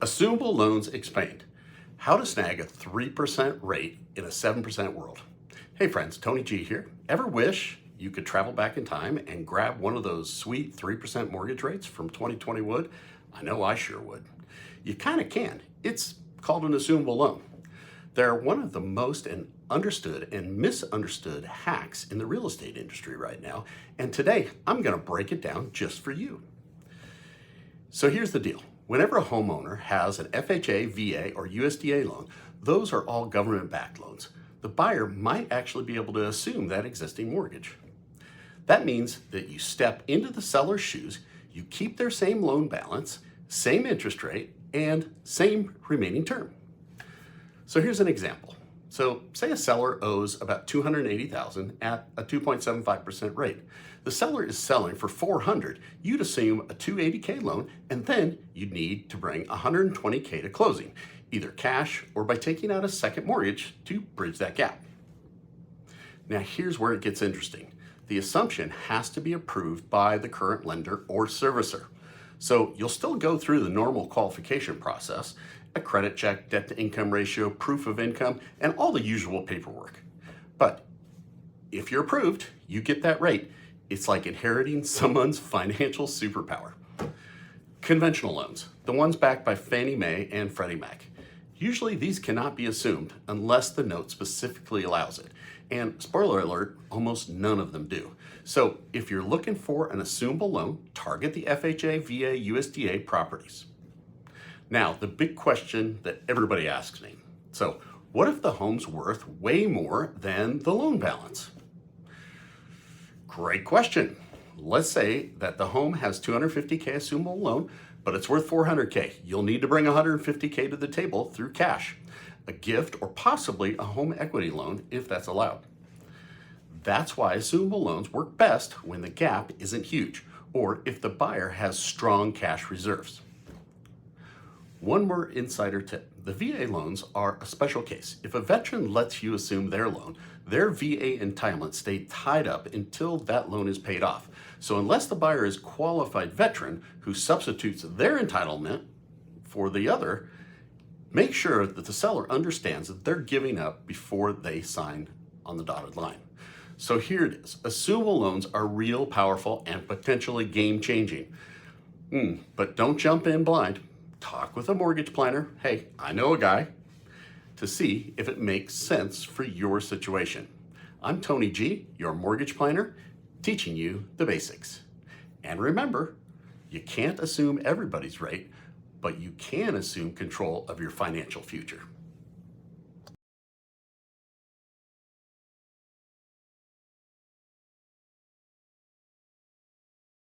Assumable loans explained. How to snag a 3% rate in a 7% world. Hey friends, Tony G here. Ever wish you could travel back in time and grab one of those sweet 3% mortgage rates from 2020 would? I know I sure would. You kind of can. It's called an assumable loan. They're one of the most understood and misunderstood hacks in the real estate industry right now. And today I'm going to break it down just for you. So here's the deal. Whenever a homeowner has an FHA, VA, or USDA loan, those are all government-backed loans. The buyer might actually be able to assume that existing mortgage. That means that you step into the seller's shoes, you keep their same loan balance, same interest rate, and same remaining term. So here's an example. So say a seller owes about $280,000 at a 2.75% rate. The seller is selling for $400,000. You'd assume a $280K loan, and then you'd need to bring $120K to closing, either cash or by taking out a second mortgage to bridge that gap. Now here's where it gets interesting. The assumption has to be approved by the current lender or servicer. So you'll still go through the normal qualification process, a credit check, debt to income ratio, proof of income, and all the usual paperwork. But if you're approved, you get that rate. It's like inheriting someone's financial superpower. Conventional loans, the ones backed by Fannie Mae and Freddie Mac. Usually these cannot be assumed unless the note specifically allows it. And spoiler alert, almost none of them do. So if you're looking for an assumable loan, target the FHA, VA, USDA properties. Now, the big question that everybody asks me. So what if the home's worth way more than the loan balance? Great question. Let's say that the home has $250K assumable loan, but it's worth $400K. You'll need to bring $150K to the table through cash, a gift, or possibly a home equity loan if that's allowed. That's why assumable loans work best when the gap isn't huge, or if the buyer has strong cash reserves. One more insider tip. The VA loans are a special case. If a veteran lets you assume their loan, their VA entitlements stay tied up until that loan is paid off. So unless the buyer is a qualified veteran who substitutes their entitlement for the other, make sure that the seller understands that they're giving up before they sign on the dotted line. So here it is. Assumable loans are real powerful and potentially game-changing. But don't jump in blind. Talk with a mortgage planner. Hey, I know a guy, to see if it makes sense for your situation. I'm Tony G, your mortgage planner, teaching you the basics. And remember, you can't assume everybody's rate, but you can assume control of your financial future.